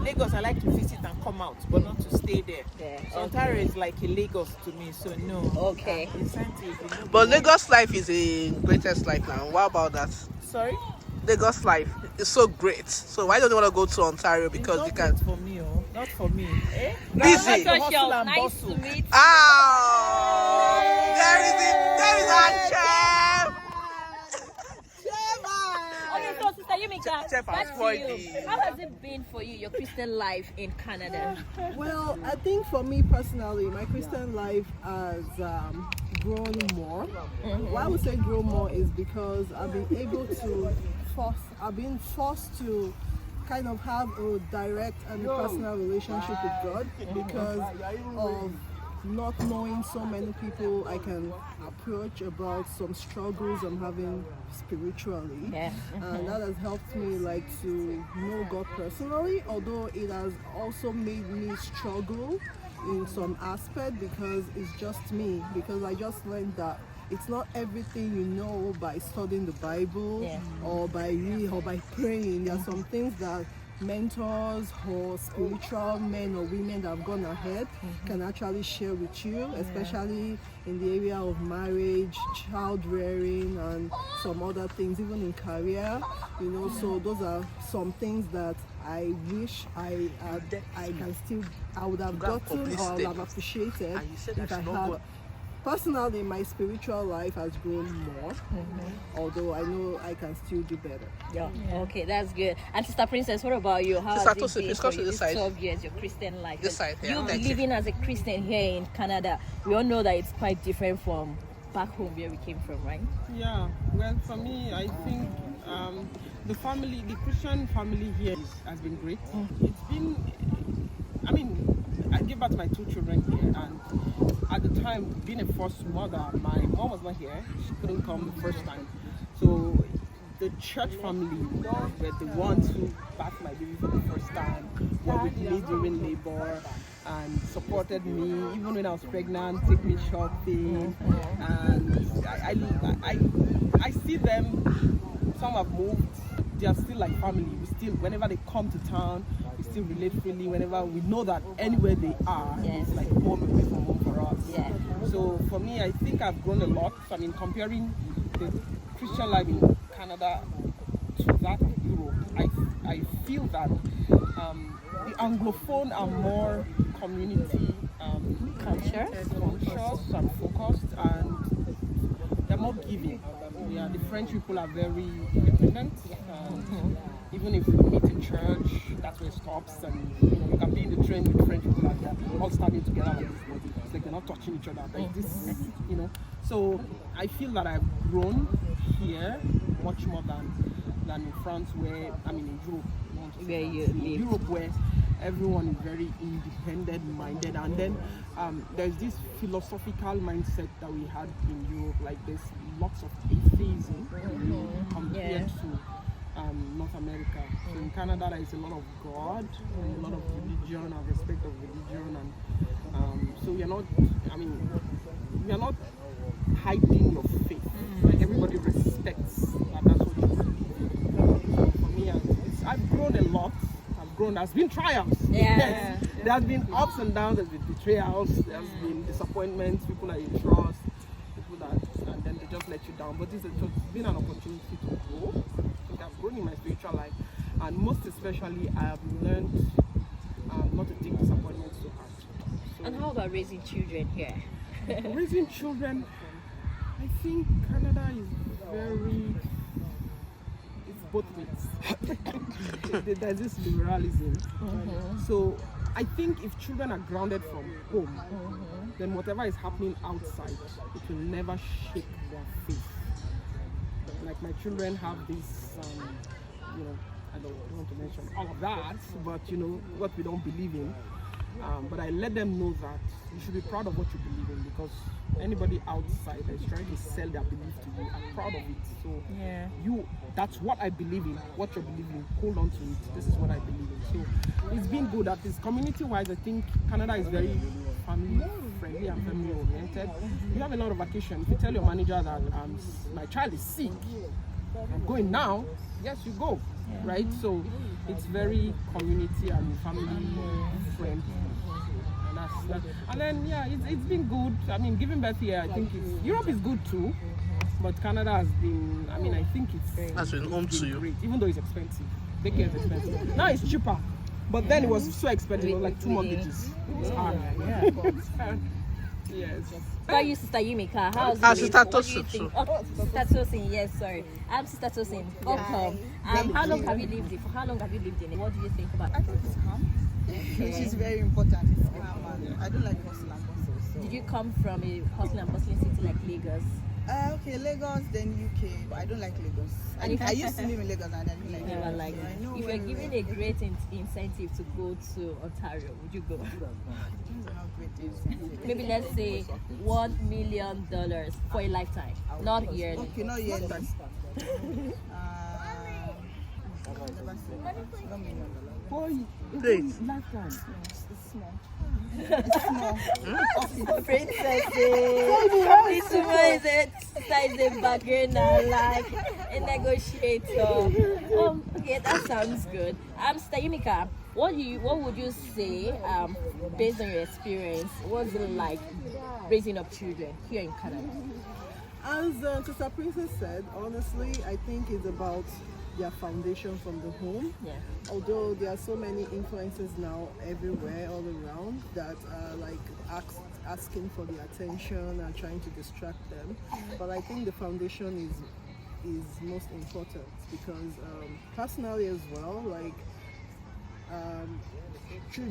Lagos, I like to visit and come out, but not to stay there. So Ontario is like a Lagos to me, so no. Okay. Incentive. But Lagos life is the greatest life now. What about that? Sorry? Lagos life is so great. So why don't you want to go to Ontario? Because you can. Not for me, oh. Not for me. Eh? Busy. Hustle and Nice bustle. to meet you. Oh, there is our chef. Okay, so Sister Yumika, Chef back has to spoiled you. the- How has it been for you, your Christian life in Canada? Well, I think for me personally, my Christian life has grown more. Why I would say grow more is because I've been forced to kind of have a direct and a personal relationship with God because of not knowing so many people I can approach about some struggles I'm having spiritually. Yeah. And that has helped me like to know God personally, although it has also made me struggle in some aspect because it's just me, because I just learned that it's not everything you know by studying the Bible or by reading or by praying. There are some things that mentors or spiritual men or women that have gone ahead can actually share with you, especially in the area of marriage, child rearing, and some other things, even in career, you know. So those are some things that I wish I would have gotten or I would have appreciated if I had. Personally, my spiritual life has grown more, although I know I can still do better. Yeah. Okay, that's good. And Sister Princess, what about you? How Sister has Tosin, it been please for come to you this this side. 12 years, your Christian life? This side, yeah. You Thank you. living as a Christian here in Canada, we all know that it's quite different from back home where we came from, right? Yeah, well, for me, I think the Christian family here has been great. It's been, I gave birth to my 2 children here, and at the time, being a first mother, my mom was not here. She couldn't come the first time. So the church family were the ones who bathed my baby for the first time, were with me during labor, and supported me even when I was pregnant, take me shopping, and I see them. Some have moved. They are still like family. We still, whenever they come to town, we still relate freely. Whenever we know that anywhere they are, it's like home away from home for us. Yeah. So for me, I think I've grown a lot. I mean, comparing the Christian life in Canada to that of Europe, I feel that the Anglophone are more community conscious and focused, and they're more giving. Yeah, the French people are very independent. Even if you meet in church, that's where it stops, and you can be in the train with French people and they're all standing together like this, but it's like they're not touching each other. Like this, So I feel that I've grown here much more than in France, where in Europe. Where you live. Europe, where everyone is very independent minded, and then there's this philosophical mindset that we had in Europe, like there's lots of atheism compared to North America. So in Canada there is a lot of God, a lot of religion and respect of religion, and so we are not hiding your faith. Like everybody respects that that's what you believe. For me, I've grown a lot. There's been triumphs. Yeah. There's been ups and downs, there's been betrayals, there's been disappointments, people that you trust, people that, and then they just let you down. But it's been an opportunity to grow. I think I've grown in my spiritual life, and most especially I have learned not to take disappointments so hard. So, And how about raising children here? raising children, I think Canada is it's both ways. There's this liberalism. So I think if children are grounded from home, then whatever is happening outside, it will never shake their faith. Like my children have this, I don't want to mention all of that, but what we don't believe in. But I let them know that you should be proud of what you believe in, because anybody outside that is trying to sell their belief to you, I'm proud of it. So that's what I believe in, what you're believing, hold on to it. This is what I believe in. So it's been good. At least community-wise, I think Canada is very family-friendly and family-oriented. You have a lot of vacation. If you tell your manager that my child is sick, I'm going now. Yes, you go. Right? So it's very community and family friendly. And that's that. And then it's been good. I mean, giving birth here, I think Europe is good too. But Canada has been, I mean, I think That's been home to you. great, even though it's expensive. Daycare is expensive. Now it's cheaper. But then it was so expensive, it was like 2 mortgages. It's hard. Yes. How are you, Sister Yumika? How's Sister What do you Tosin, think? so. Oh, Sister Tosin, yes, sorry. I'm Sister Tosin. Welcome. How long have you lived in? For how long have you lived in it? What do you think about I think it's calm, which is very important. It's calm, and I don't like hustle and bustle. So. Did you come from a hustling and bustling city like Lagos? Okay, Lagos, then UK, but I don't like Lagos. I used to live in Lagos and I didn't like Never Lagos. like So I it. know If you're when- given a great incentive to go to Ontario, would you go? Things are not great things. Maybe let's say $1 million for a lifetime, not yearly. Okay, not yearly. Never seen. $1 million. Boy, Great. lifetime. It's small. It's small. Princesses. This woman is a bargainer, like a negotiator. Okay, that sounds good. Sister Yumika, what would you say, based on your experience, what's it like raising up children here in Canada? As Sister Princess said, honestly, I think it's about their foundation from the home. Yeah. Although there are so many influences now everywhere, all around, that are like asking for the attention and trying to distract them. But I think the foundation is most important because personally as well, like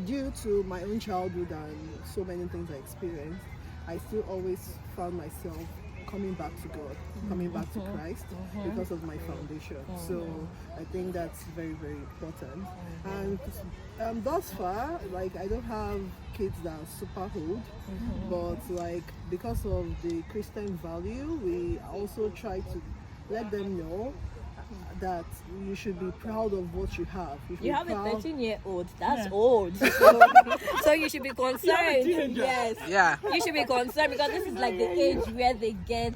due to my own childhood and so many things I experienced, I still always found myself coming back to God, coming back to Christ because of my foundation. So I think that's very, very important. And thus far, like I don't have kids that are super old, but like because of the Christian value, we also try to let them know that you should be proud of what you have. You have a proud- 13-year-old. That's old. So you should be concerned. Yes. Yeah. You should be concerned because this is like the age where they get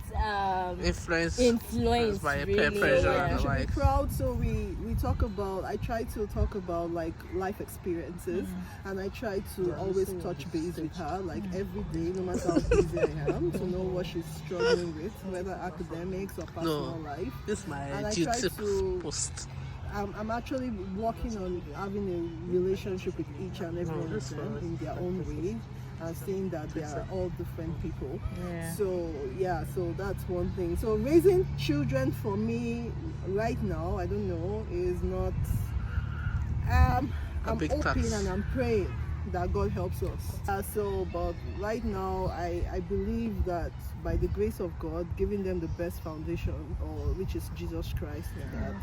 influenced by really, peer pressure yeah. and the should be like. proud. So we talk about, I try to talk about like life experiences, and I try to always touch base with her like every day, no matter how busy I am, to know what she's struggling with, whether academics or personal life. This is my And I duty try to- post. I'm actually working on having a relationship with each and every one of them in their own way, and seeing that they are all different people. Yeah. So so that's one thing. So raising children for me right now, I don't know, is not. I'm big hoping task. and I'm praying that God helps us. But right now, I believe that by the grace of God, giving them the best foundation, or which is Jesus Christ, that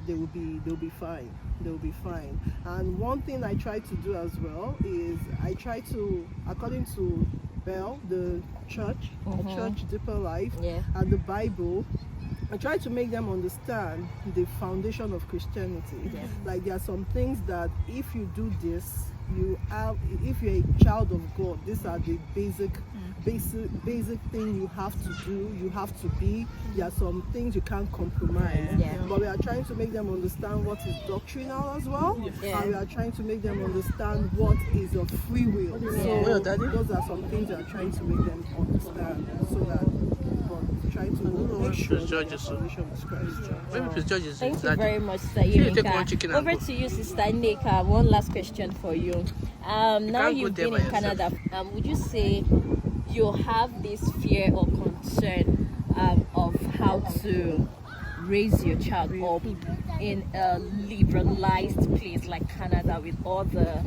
they'll be fine. They'll be fine. And one thing I try to do as well is I try to, according to Bell, the church, Deeper Life, Yeah. and the Bible, I try to make them understand the foundation of Christianity. Yeah. Like there are some things that if you do this, if you're a child of God, these are the basic thing you have to do, you have to be. There are some things you can't compromise. Yeah. But we are trying to make them understand what is doctrinal as well. Yeah. And we are trying to make them understand what is of free will. So Well, Daddy. those are some things we are trying to make them understand, so that but trying to make sure Prince that George the is foundation is Christ. Maybe Prince George is Thank you that. very much, Sister you take one Yumika. chicken and Over go? to you, Sister Nneka. One last question for you. Now can't go you've there been by in Canada. Would you say you have this fear or concern of how to raise your child up in a liberalized place like Canada with all the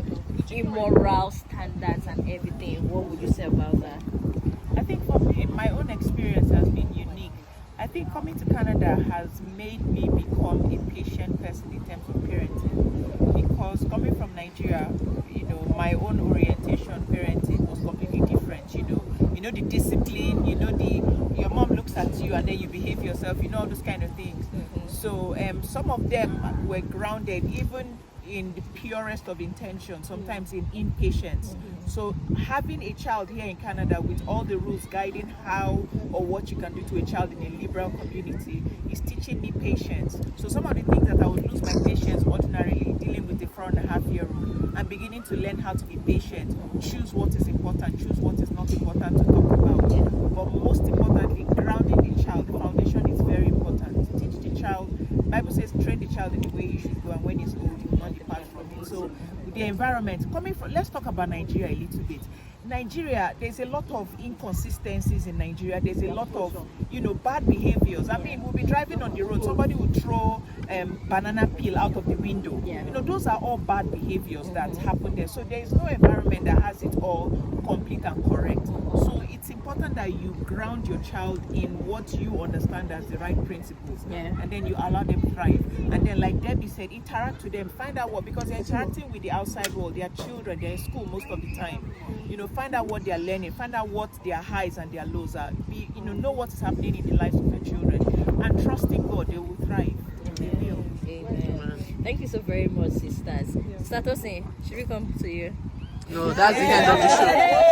immoral standards and everything? What would you say about that? I think for me, my own experience has been unique. I think coming to Canada has made me become a patient person in terms of parenting. Because coming from Nigeria, my own orientation parenting was completely different. You know the discipline. Your mom looks at you and then you behave yourself. All those kind of things. So some of them were grounded, even in the purest of intention, sometimes in impatience. So having a child here in Canada with all the rules guiding how or what you can do to a child in a liberal community is teaching me patience. So some of the things that I would lose my patience ordinarily dealing with a 4.5-year-old, I'm beginning to learn how to be patient, choose what is important, choose what is not important to talk about. But most importantly, grounding the child. The foundation is very important. Teach the child. Bible says, train the child in the way he should go, and when he's old, he will not depart from it. So the environment, coming from, let's talk about Nigeria a little bit. Nigeria, there's a lot of inconsistencies in Nigeria. There's a lot of, bad behaviors. I mean, we'll be driving on the road, somebody will throw banana peel out of the window. Those are all bad behaviors that happen there. So there is no environment that has it all complete and correct. So it's important that you ground your child in what you understand as the right principles, and then you allow them to thrive. And then, like Debbie said, interact with them, find out what, because they're interacting with the outside world. They are children, they're in school most of the time. Find out what they are learning, find out what their highs and their lows are. Know what is happening in the lives of your children, and trust in God, they will thrive. Amen. Thank you so very much, sisters. Sister Tosin, should we come to you? No, that's the end of the show.